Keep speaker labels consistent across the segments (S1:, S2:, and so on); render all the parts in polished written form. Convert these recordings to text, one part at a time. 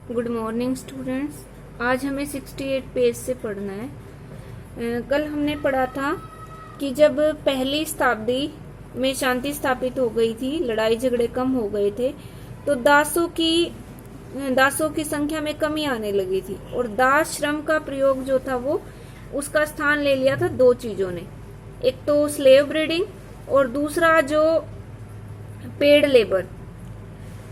S1: Good morning students. आज हमें 68 page से पढ़ना है। कल हमने पढ़ा था कि जब पहली शताब्दी में शांति स्थापित हो गई थी, लड़ाई झगड़े कम हो गए थे, तो दासों की संख्या में कमी आने लगी थी और दास श्रम का प्रयोग जो था वो उसका स्थान ले लिया था दो चीजों ने। एक तो स्लेव ब्रीडिंग और दूसरा जो पेड लेबर।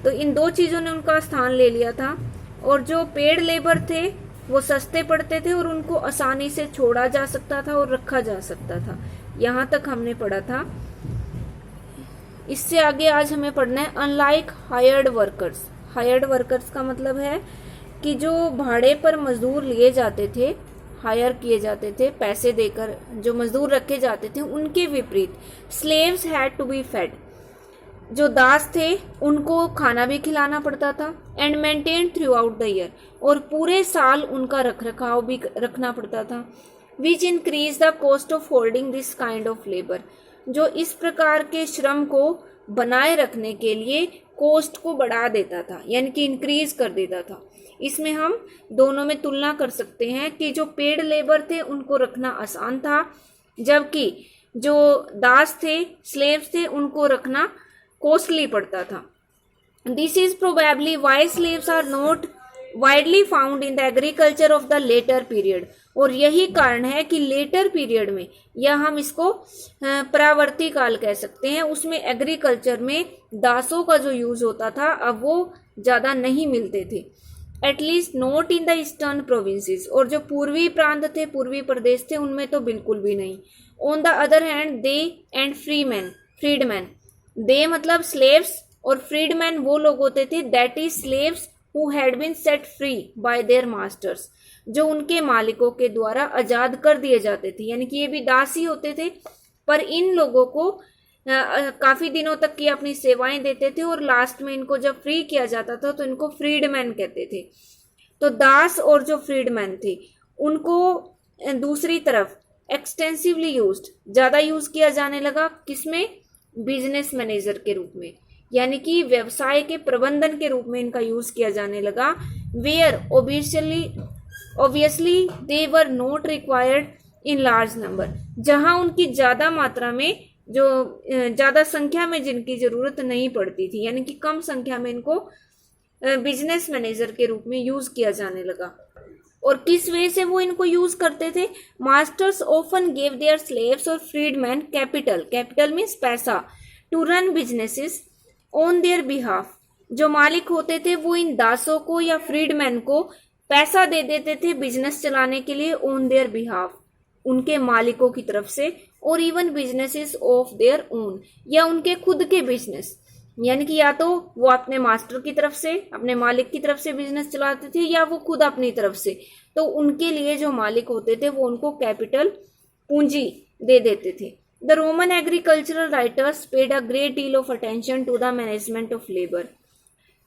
S1: तो इन दो चीजों ने उनका स्थान ले लिया था और जो पेड लेबर थे वो सस्ते पड़ते थे और उनको आसानी से छोड़ा जा सकता था और रखा जा सकता था। यहां तक हमने पढ़ा था। इससे आगे आज हमें पढ़ना है unlike hired workers. Hired workers का मतलब है कि जो भाड़े पर मजदूर लिए जाते थे, हायर किए जाते थे, पैसे देकर जो मजदूर रखे जाते थे, उनके विपरीत slaves had to be fed. जो दास थे उनको खाना भी खिलाना पड़ता था and maintain throughout the year, और पूरे साल उनका रखरखाव भी रखना पड़ता था। Which increase the cost of holding this kind of labour, जो इस प्रकार के श्रम को बनाए रखने के लिए कॉस्ट को बढ़ा देता था, यानी कि इंक्रीज कर देता था। इसमें हम दोनों में तुलना कर सकते हैं कि जो पेड लेबर थे उनको रखना आसान था, जबकि जो दास थे, स्लेव्स थे, उनको रखना कॉस्टली पड़ता था। This is probably why slaves are not widely found in the agriculture of the later period, और यही कारण है कि लेटर पीरियड में, या हम इसको परावर्ती काल कह सकते हैं, उसमें एग्रीकल्चर में दासों का जो यूज होता था अब वो ज्यादा नहीं मिलते थे। At least not in the eastern provinces, और जो पूर्वी प्रांत थे, पूर्वी प्रदेश थे, उनमें तो बिल्कुल भी नहीं। On the other hand the and freedman, the मतलब स्लेव्स और फ्रीडमैन वो लोग होते थे, that is slaves who had been set free by their masters, जो उनके मालिकों के द्वारा आजाद कर दिए जाते थे, यानी कि ये भी दास ही होते थे, पर इन लोगों को काफी दिनों तक की अपनी सेवाएं देते थे और लास्ट में इनको जब फ्री किया जाता था तो इनको फ्रीडमैन कहते थे। तो दास और जो फ्रीडमैन थे उनको दूसरी तरफ एक्सटेंसिवली यूज्ड, ज्यादा यूज किया जाने लगा, किसमें? बिजनेस मैनेजर के रूप में, यानी कि व्यवसाय के प्रबंधन के रूप में इनका यूज किया जाने लगा। Where obviously they were not required in large number, जहां उनकी ज्यादा मात्रा में, जो ज्यादा संख्या में जिनकी जरूरत नहीं पड़ती थी, यानी कि कम संख्या में इनको बिजनेस मैनेजर के रूप में यूज किया जाने लगा। और किस वे से वो इनको यूज करते थे? Masters often gave their slaves और फ्रीडमैन कैपिटल मीन्स पैसा, to run businesses on their behalf. जो मालिक होते थे वो इन दासों को या फ्रीडमैन को पैसा दे देते थे बिजनेस चलाने के लिए, ऑन देयर बिहाफ, उनके मालिकों की तरफ से, और even businesses of their own, या उनके खुद के बिजनेस, यानी कि या तो वो अपने मास्टर की तरफ से, अपने मालिक की तरफ से बिजनेस चलाते थे, या वो खुद अपनी तरफ से। तो उनके लिए जो मालिक होते थे वो उनको कैपिटल, पूंजी दे देते थे। The Roman agricultural writers paid a great deal of attention to the management of labour.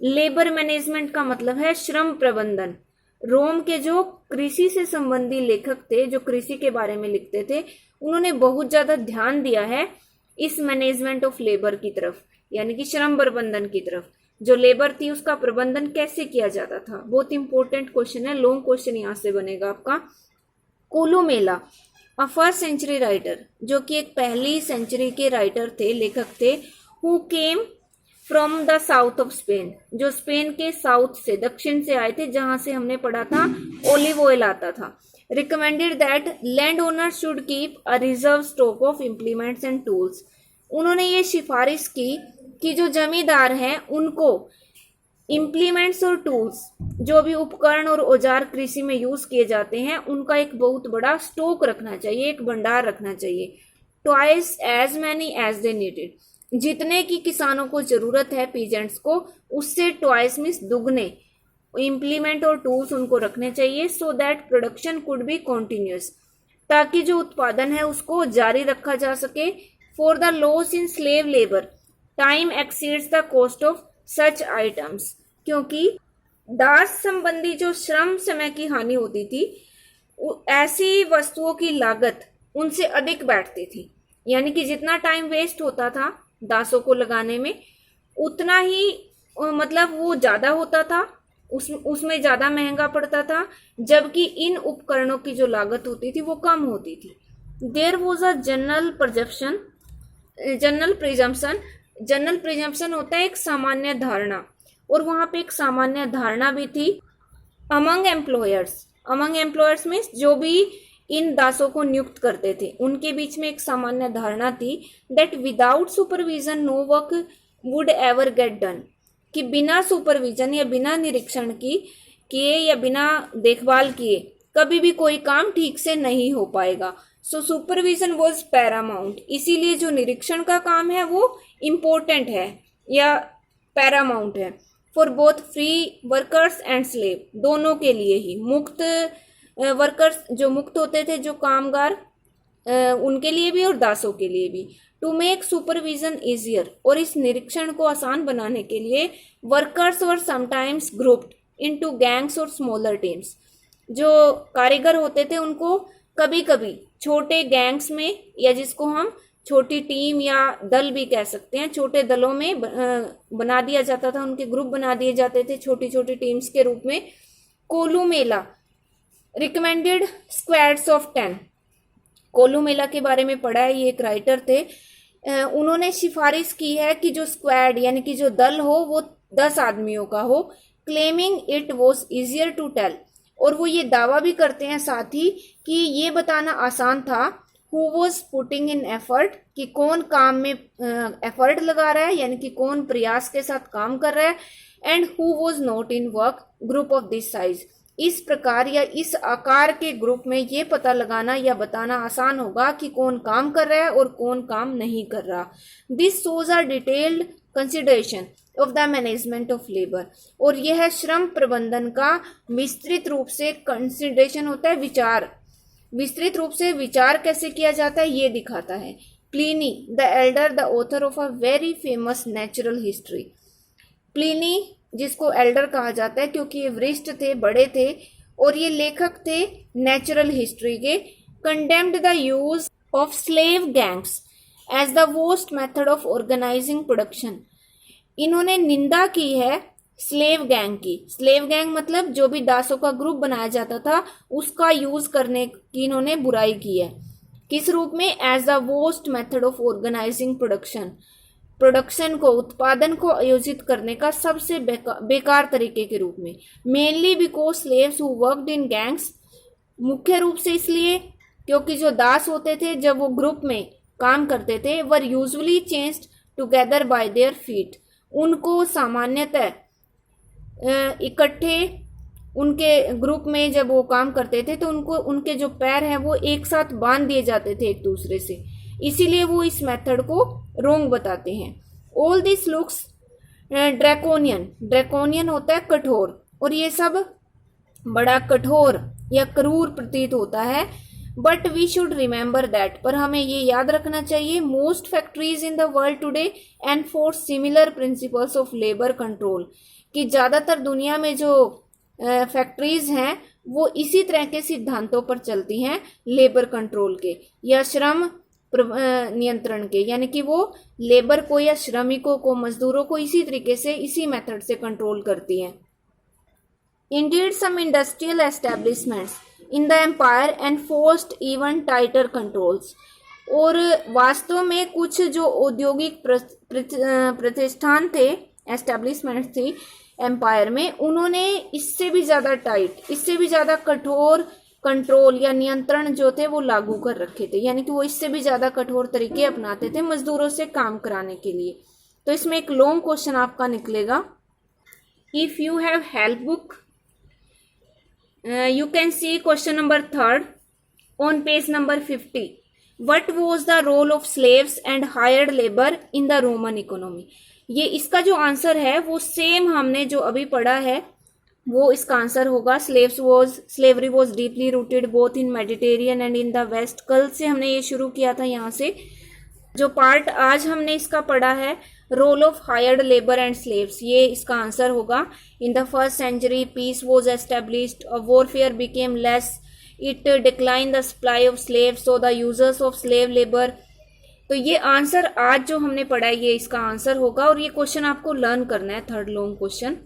S1: Labour management का मतलब है श्रम प्रबंधन। रोम के जो कृषि से संबंधी लेखक थे, जो कृषि के बारे में लिखते थे, उन्होंने बहुत ज्यादा ध्यान दिया है इस मैनेजमेंट ऑफ लेबर की तरफ, यानी कि श्रम प्रबंधन की तरफ। जो लेबर थी उसका प्रबंधन कैसे किया जाता था, बहुत इंपॉर्टेंट क्वेश्चन है, लॉन्ग क्वेश्चन यहां से बनेगा आपका। कोलोमेला, अ फर्स्ट सेंचुरी राइटर, जो कि एक पहली सेंचुरी के राइटर थे, लेखक थे, who came from the south of Spain, जो स्पेन के साउथ से, दक्षिण से आए थे, जहां से हमने पढ़ा था ओलिव ऑयल आता था। Recommended that land owners should keep a reserve stock of implements and tools. उन्होंने ये सिफारिश की कि जो जमींदार हैं उनको इम्प्लीमेंट्स और टूल्स, जो भी उपकरण और औजार कृषि में यूज किए जाते हैं, उनका एक बहुत बड़ा स्टॉक रखना चाहिए, एक भंडार रखना चाहिए। Twice as many as they needed, जितने की किसानों को जरूरत है, पीजेंट्स को, उससे ट्वाइस मीन्स दुगने इम्प्लीमेंट और टूल्स उनको रखने चाहिए, so that production could be continuous, ताकि जो उत्पादन है उसको जारी रखा जा सके। For the loss in slave labour time exceeds the cost of such items, क्योंकि दास संबंधी जो श्रम समय की हानि होती थी, ऐसी वस्तुओं की लागत उनसे अधिक बैठती थी, यानी कि जितना टाइम वेस्ट होता था दासों को लगाने में, उतना ही मतलब वो ज्यादा होता था उसमें ज्यादा महंगा पड़ता था, जबकि इन उपकरणों की जो लागत होती थी वो कम होती थी। There was a general presumption होता है एक सामान्य धारणा, और वहां पे एक सामान्य धारणा भी थी अमंग एम्प्लॉयर्स में जो भी इन दासों को नियुक्त करते थे उनके बीच में एक सामान्य धारणा थी that without supervision no work would ever get done, कि बिना सुपरविजन या बिना निरीक्षण किए या बिना देखभाल किए कभी भी कोई काम ठीक से नहीं हो पाएगा। सो सुपरविजन वॉज पैरामाउंट, इसीलिए जो निरीक्षण का काम है वो इम्पोर्टेंट है या पैरामाउंट है for both free workers and slave, दोनों के लिए ही, मुक्त वर्कर्स जो मुक्त होते थे जो कामगार उनके लिए भी और दासों के लिए भी। टू मेक सुपरविजन इजियर, और इस निरीक्षण को आसान बनाने के लिए वर्कर्स वर समटाइम्स ग्रुप्ड इनटू गैंग्स और स्मॉलर टीम्स, जो कारीगर होते थे उनको कभी कभी छोटे गैंग्स में या जिसको हम छोटी टीम या दल भी कह सकते हैं, छोटे दलों में बना दिया जाता था, उनके ग्रुप बना दिए जाते थे छोटी छोटी टीम्स के रूप में। कोलूमेला रिकमेंडेड स्क्वाड्स ऑफ 10, कोलूमेला के बारे में पढ़ा है, ये एक राइटर थे, उन्होंने सिफारिश की है कि जो स्क्वाड यानी कि जो दल हो वो 10 आदमियों का हो, claiming it was easier to tell, और वो ये दावा भी करते हैं साथ ही कि ये बताना आसान था who was putting in effort, कि कौन काम में एफर्ट लगा रहा है यानी कि कौन प्रयास के साथ काम कर रहा है, and who was not in work group of this size, इस प्रकार या इस आकार के ग्रुप में ये पता लगाना या बताना आसान होगा कि कौन काम कर रहा है और कौन काम नहीं कर रहा। This shows our detailed consideration of the management of labour, और यह श्रम प्रबंधन का विस्तृत रूप से कंसिडरेशन होता है, विचार, विस्तृत रूप से विचार कैसे किया जाता है ये दिखाता है। Pliny the Elder the author of a very famous natural history, Pliny जिसको एल्डर कहा जाता है क्योंकि ये वरिष्ठ थे, बड़े थे, और ये लेखक थे नेचुरल हिस्ट्री के, condemned the use of slave gangs as the worst method of organizing production, इन्होंने निंदा की है स्लेव गैंग की, स्लेव गैंग मतलब जो भी दासों का ग्रुप बनाया जाता था उसका यूज करने की इन्होंने बुराई की है, किस रूप में, as the worst method of organizing production को, उत्पादन को आयोजित करने का सबसे बेकार तरीके के रूप में। Mainly because slaves who worked in gangs, मुख्य रूप से इसलिए क्योंकि जो दास होते थे जब वो ग्रुप में काम करते थे वर usually changed together by their feet, उनको सामान्यतः इकट्ठे उनके ग्रुप में जब वो काम करते थे तो उनको उनके जो पैर हैं वो एक साथ बांध दिए जाते थे एक दूसरे से, इसीलिए वो इस मेथड को रोंग बताते हैं। ऑल दिस लुक्स ड्रैकोनियन होता है कठोर, और ये सब बड़ा कठोर या क्रूर प्रतीत होता है, but we should remember that, पर हमें ये याद रखना चाहिए, most factories in the world today enforce similar principles of labour control, कि ज्यादातर दुनिया में जो फैक्ट्रीज हैं वो इसी तरह के सिद्धांतों पर चलती हैं, लेबर कंट्रोल के या श्रम नियंत्रण के, यानी कि वो लेबर को या श्रमिकों को, मजदूरों को इसी तरीके से, इसी मेथड से कंट्रोल करती हैं। Indeed some industrial establishments in the empire enforced even tighter controls, और वास्तव में कुछ जो औद्योगिक प्रतिष्ठान थे, एस्टेब्लिशमेंट थी एम्पायर में, उन्होंने इससे भी ज्यादा टाइट, इससे भी ज्यादा कठोर कंट्रोल या नियंत्रण जो थे वो लागू कर रखे थे, यानी कि वो इससे भी ज्यादा कठोर तरीके अपनाते थे मजदूरों से काम कराने के लिए। तो इसमें एक लॉन्ग क्वेश्चन आपका निकलेगा, if you have help book you can see question number 3 on page number 50. What was the role of slaves and hired labor in the Roman economy? ये इसका जो आंसर है वो सेम हमने जो अभी पढ़ा है वो इसका आंसर होगा। Slavery was deeply rooted both in Mediterranean and in the West. कल से हमने ये शुरू किया था, यहाँ से जो पार्ट आज हमने इसका पढ़ा है, role of hired labour and slaves, ये इसका आंसर होगा। In the first century peace was established, warfare became less, it decline the supply of slaves, so the users of slave labour. तो ये आंसर आज जो हमने पढ़ा है ये इसका आंसर होगा, और ये क्वेश्चन आपको लर्न करना है, थर्ड लॉन्ग क्वेश्चन।